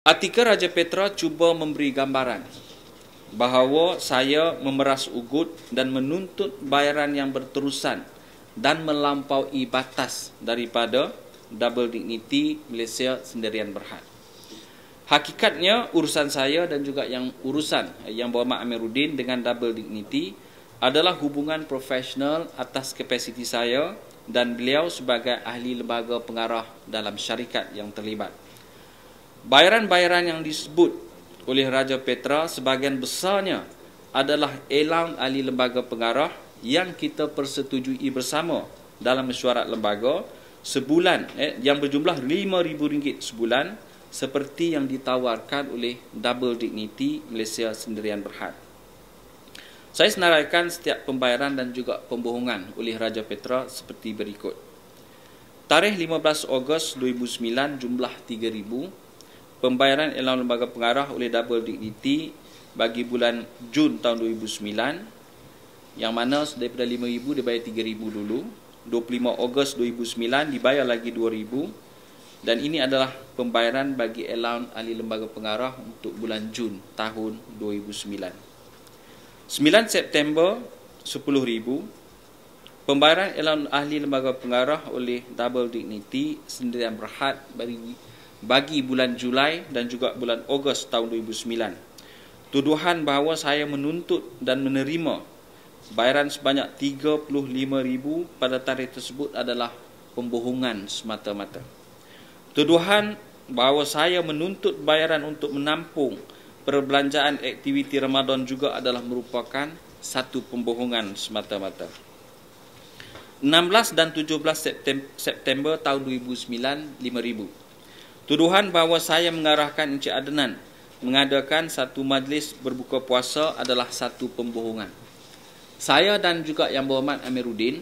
Artikel Raja Petra cuba memberi gambaran bahawa saya memeras ugut dan menuntut bayaran yang berterusan dan melampaui batas daripada double dignity Malaysia Sendirian Berhad. Hakikatnya urusan saya dan juga urusan Yang Berhormat Amiruddin dengan double dignity adalah hubungan profesional atas kapasiti saya dan beliau sebagai ahli lembaga pengarah dalam syarikat yang terlibat. Bayaran-bayaran yang disebut oleh Raja Petra sebahagian besarnya adalah elang ahli lembaga pengarah yang kita persetujui bersama dalam mesyuarat lembaga sebulan yang berjumlah RM5,000 sebulan seperti yang ditawarkan oleh Double Dignity Malaysia Sendirian Berhad. Saya senaraikan setiap pembayaran dan juga pembohongan oleh Raja Petra seperti berikut. Tarikh 15 Ogos 2009 jumlah RM3,000. Pembayaran elang lembaga pengarah oleh Double Dignity bagi bulan Jun tahun 2009, yang mana daripada RM5,000 dibayar RM3,000 dulu. 25 Ogos 2009 dibayar lagi RM2,000, dan ini adalah pembayaran bagi elang ahli lembaga pengarah untuk bulan Jun tahun 2009. 9 September RM10,000. Pembayaran elang ahli lembaga pengarah oleh Double Dignity Sendirian Berhad bagi bulan Julai dan juga bulan Ogos tahun 2009. Tuduhan bahawa saya menuntut dan menerima bayaran sebanyak RM35,000 pada tarikh tersebut adalah pembohongan semata-mata. Tuduhan bahawa saya menuntut bayaran untuk menampung perbelanjaan aktiviti Ramadan juga adalah merupakan satu pembohongan semata-mata. 16 dan 17 September tahun 2009, RM5,000. Tuduhan bahawa saya mengarahkan Encik Adnan mengadakan satu majlis berbuka puasa adalah satu pembohongan. Saya dan juga Yang Berhormat Amiruddin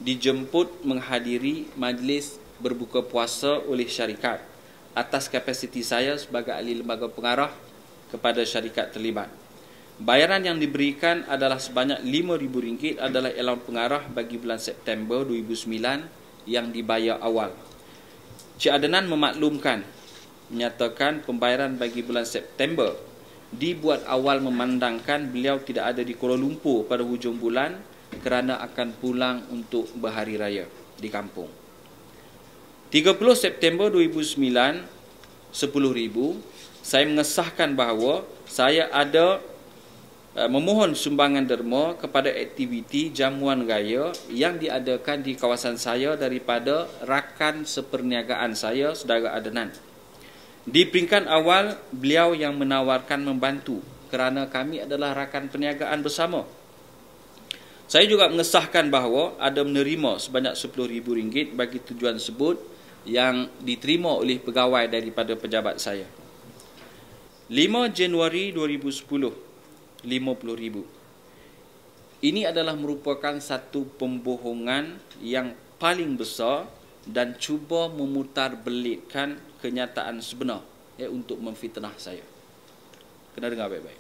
dijemput menghadiri majlis berbuka puasa oleh syarikat atas kapasiti saya sebagai ahli lembaga pengarah kepada syarikat terlibat. Bayaran yang diberikan adalah sebanyak RM5,000 adalah elang pengarah bagi bulan September 2009 yang dibayar awal. Cik Adnan memaklumkan, menyatakan pembayaran bagi bulan September dibuat awal memandangkan beliau tidak ada di Kuala Lumpur pada hujung bulan kerana akan pulang untuk berhari raya di kampung. 30 September 2009, RM10,000. Saya mengesahkan bahawa saya ada memohon sumbangan derma kepada aktiviti jamuan raya yang diadakan di kawasan saya daripada rakan seperniagaan saya, Saudara Adnan. Di peringkat awal, beliau yang menawarkan membantu kerana kami adalah rakan perniagaan bersama. Saya juga mengesahkan bahawa ada menerima sebanyak RM10,000 bagi tujuan tersebut yang diterima oleh pegawai daripada pejabat saya. 5 Januari 2010, RM50,000. Ini adalah merupakan satu pembohongan yang paling besar dan cuba memutarbelitkan kenyataan sebenar untuk memfitnah saya. Kena dengar baik-baik.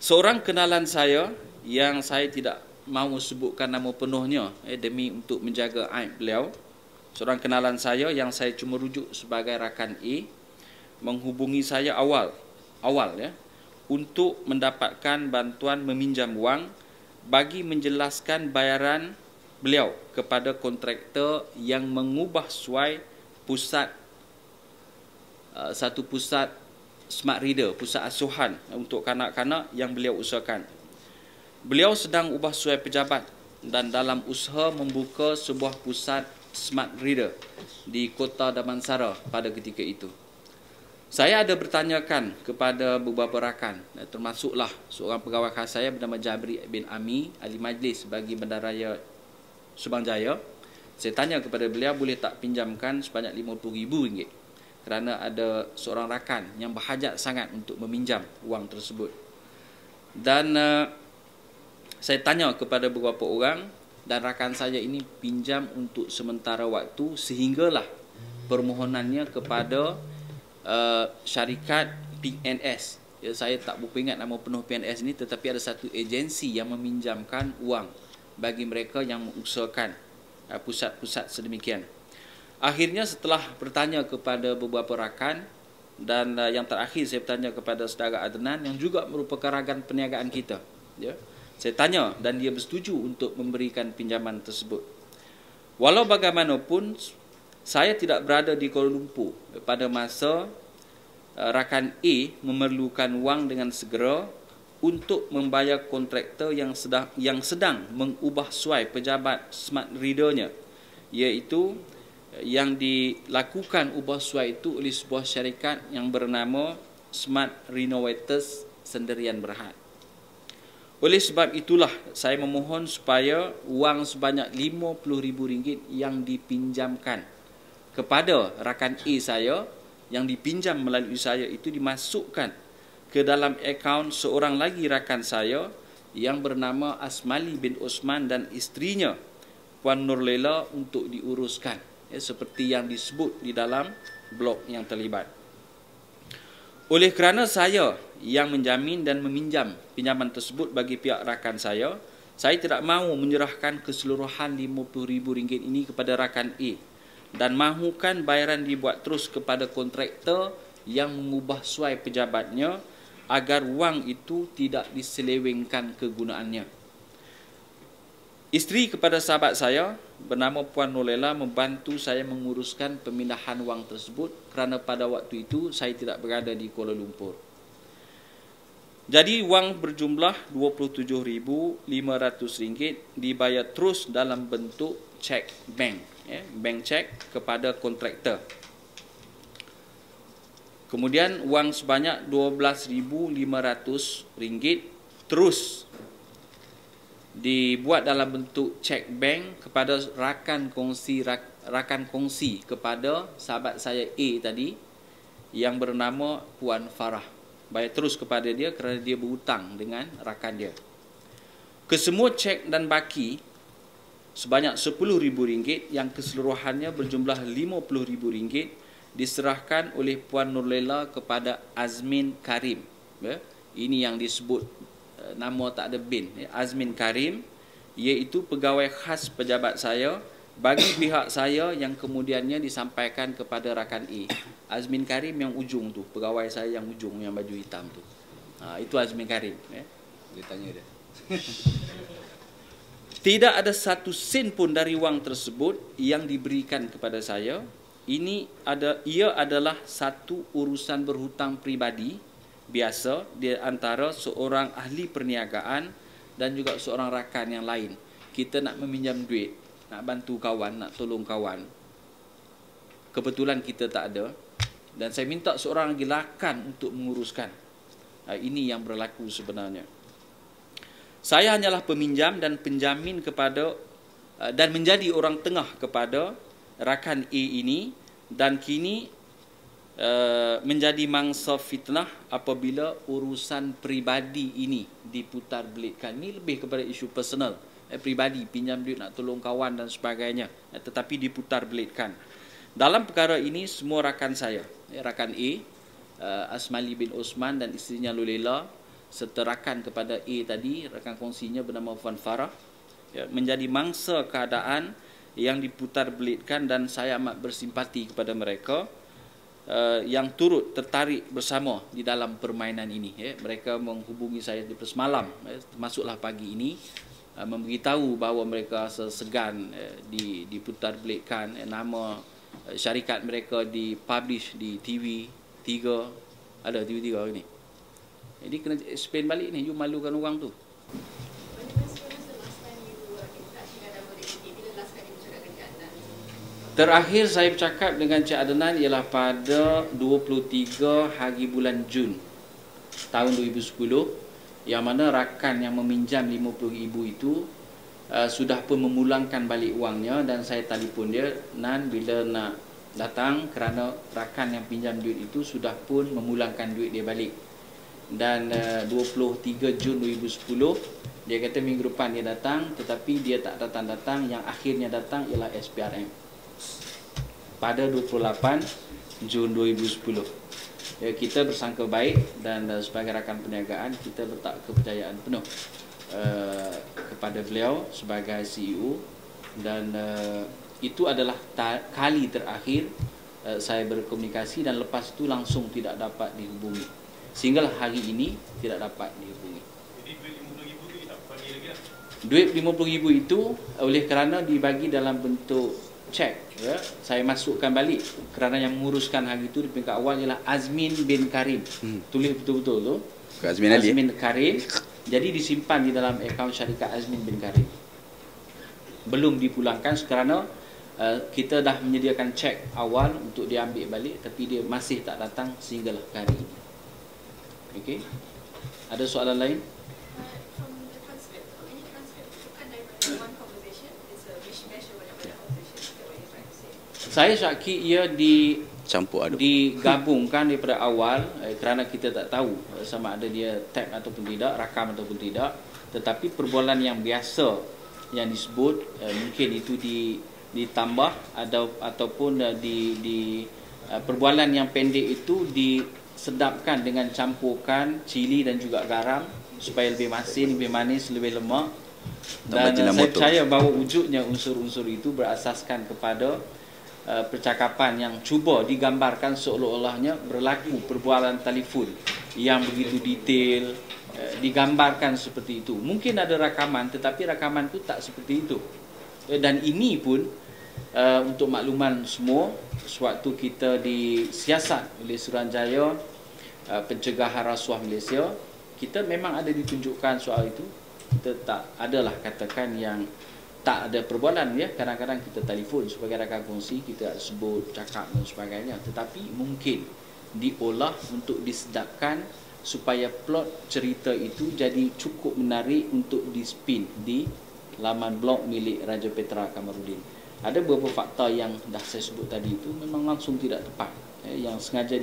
Seorang kenalan saya yang saya tidak mahu sebutkan nama penuhnya demi untuk menjaga aib beliau. Seorang kenalan saya yang saya cuma rujuk sebagai rakan A menghubungi saya awal untuk mendapatkan bantuan meminjam wang bagi menjelaskan bayaran beliau kepada kontraktor yang mengubah suai satu pusat smart reader, pusat asuhan untuk kanak-kanak yang beliau usahakan. Beliau sedang ubah suai pejabat dan dalam usaha membuka sebuah pusat smart reader di Kota Damansara pada ketika itu. Saya ada bertanyakan kepada beberapa rakan, termasuklah seorang pegawai khas saya bernama Jabri bin Ami, ahli majlis bagi Bandaraya Subang Jaya. Saya tanya kepada beliau boleh tak pinjamkan sebanyak RM50,000 kerana ada seorang rakan yang berhajat sangat untuk meminjam wang tersebut. Dan saya tanya kepada beberapa orang dan rakan saya ini pinjam untuk sementara waktu sehinggalah permohonannya kepada syarikat PNS. Saya tak berapa ingat nama penuh PNS ini, tetapi ada satu agensi yang meminjamkan wang bagi mereka yang mengusahakan pusat-pusat sedemikian. Akhirnya setelah bertanya kepada beberapa rakan dan yang terakhir saya bertanya kepada saudara Adnan yang juga merupakan rakan perniagaan kita, ya. Saya tanya dan dia bersetuju untuk memberikan pinjaman tersebut. Walau bagaimanapun saya tidak berada di Kuala Lumpur pada masa rakan A memerlukan wang dengan segera untuk membayar kontraktor yang sedang mengubah suai pejabat smart readernya, iaitu yang dilakukan ubah suai itu oleh sebuah syarikat yang bernama Smart Renovators Sendirian Berhad. Oleh sebab itulah saya memohon supaya wang sebanyak RM50,000 yang dipinjamkan kepada rakan A saya, yang dipinjam melalui saya itu dimasukkan ke dalam akaun seorang lagi rakan saya yang bernama Asmali bin Osman dan isterinya Puan Nurlela untuk diuruskan, ya, seperti yang disebut di dalam blog yang terlibat. Oleh kerana saya yang menjamin dan meminjam pinjaman tersebut bagi pihak rakan saya tidak mahu menyerahkan keseluruhan RM50,000 ini kepada rakan A dan mahukan bayaran dibuat terus kepada kontraktor yang mengubah suai pejabatnya agar wang itu tidak diselewengkan kegunaannya. Isteri kepada sahabat saya bernama Puan Nurlela membantu saya menguruskan pemindahan wang tersebut kerana pada waktu itu saya tidak berada di Kuala Lumpur. Jadi wang berjumlah RM27,500 dibayar terus dalam bentuk cek bank, ya, bank cek kepada kontraktor. Kemudian wang sebanyak RM12,500 terus dibuat dalam bentuk cek bank kepada rakan kongsi kepada sahabat saya A tadi yang bernama Puan Farah. Bayar terus kepada dia kerana dia berhutang dengan rakan dia. Kesemua cek dan baki sebanyak RM10,000 yang keseluruhannya berjumlah RM50,000 diserahkan oleh Puan Nurlela kepada Azmin Karim, ya. Ini yang disebut nama tak ada bin, ya. Azmin Karim, iaitu pegawai khas pejabat saya bagi pihak saya yang kemudiannya disampaikan kepada rakan A. Azmin Karim yang ujung tu, pegawai saya yang ujung yang baju hitam tu. Itu Azmin Karim, ya. Dia tanya dia. Tidak ada satu sen pun dari wang tersebut yang diberikan kepada saya. Ia adalah satu urusan berhutang peribadi biasa di antara seorang ahli perniagaan dan juga seorang rakan yang lain. Kita nak meminjam duit, nak bantu kawan, nak tolong kawan. Kebetulan kita tak ada dan saya minta seorang lagi rakan untuk menguruskan. Ini yang berlaku sebenarnya. Saya hanyalah peminjam dan penjamin kepada dan menjadi orang tengah kepada rakan A ini dan kini menjadi mangsa fitnah apabila urusan peribadi ini diputar belitkan. Ini lebih kepada isu personal, peribadi, pinjam duit nak tolong kawan dan sebagainya, tetapi diputar belitkan. Dalam perkara ini semua rakan saya, rakan A, Asmali bin Osman dan isterinya Lulela, serta rakan kepada A tadi, rakan kongsinya bernama Puan Farah, menjadi mangsa keadaan yang diputar belitkan dan saya amat bersimpati kepada mereka yang turut tertarik bersama di dalam permainan ini. Mereka menghubungi saya di semalam, termasuklah pagi ini, memberitahu bahawa mereka segan diputar belitkan, nama syarikat mereka dipublish di TV3, ada TV3 ini. Jadi kena explain balik ni, you malukan orang tu. Terakhir saya bercakap dengan Cik Adnan ialah pada 23 hari bulan Jun tahun 2010, yang mana rakan yang meminjam RM50,000 itu sudah pun memulangkan balik wangnya dan saya telefon dia, Nan, bila nak datang kerana rakan yang pinjam duit itu sudah pun memulangkan duit dia balik. Dan 23 Jun 2010 dia kata minggu depan dia datang, tetapi dia tak datang-datang. Yang akhirnya datang ialah SPRM pada 28 Jun 2010. Kita bersangka baik dan sebagai rakan perniagaan kita letak kepercayaan penuh kepada beliau sebagai CEO dan itu adalah kali terakhir saya berkomunikasi, dan lepas itu langsung tidak dapat dihubungi. Sehingga hari ini tidak dapat dihubungi. Jadi duit RM50,000 tu tak bagi lagi lah? Duit RM50,000 itu oleh kerana dibagi dalam bentuk cek, ya, saya masukkan balik kerana yang menguruskan hari itu di peringkat awal ialah Azmin bin Karim. Tulis betul-betul tu. Azmin Karim. Jadi disimpan di dalam akaun syarikat Azmin bin Karim. Belum dipulangkan kerana kita dah menyediakan cek awal untuk diambil balik, tapi dia masih tak datang sehinggalah hari ini. Okey. Ada soalan lain? From the transcript, any transcript bukan daripada one conversation, it's a mishmash of whatever conversation. Is that what you're trying to say? Saya syaki ia digabungkan daripada awal kerana kita tak tahu sama ada dia tag ataupun tidak, rakam ataupun tidak. Tetapi perbualan yang biasa yang disebut mungkin itu ditambah ataupun perbualan yang pendek itu disedapkan dengan campukan cili dan juga garam supaya lebih masin, lebih manis, lebih lemak. Dan saya percaya bahawa wujudnya unsur-unsur itu berasaskan kepada percakapan yang cuba digambarkan seolah-olahnya berlaku perbualan telefon yang begitu detail, digambarkan seperti itu. Mungkin ada rakaman, tetapi rakaman itu tak seperti itu. Dan ini pun untuk makluman semua, sewaktu kita disiasat oleh Suruhanjaya Pencegahan Rasuah Malaysia, kita memang ada ditunjukkan soal itu. Kita tak adalah katakan yang tak ada perbualan, ya. Kadang-kadang kita telefon sebagai rakan kongsi, kita sebut, cakap dan sebagainya. Tetapi mungkin diolah untuk disedapkan supaya plot cerita itu jadi cukup menarik untuk dispin di laman blog milik Raja Petra Kamarudin. Ada beberapa fakta yang dah saya sebut tadi itu memang langsung tidak tepat, yang sengaja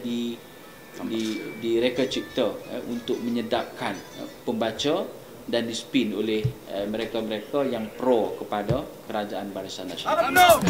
direka cipta untuk menyedapkan pembaca dan dispin oleh mereka-mereka yang pro kepada Kerajaan Barisan Nasional.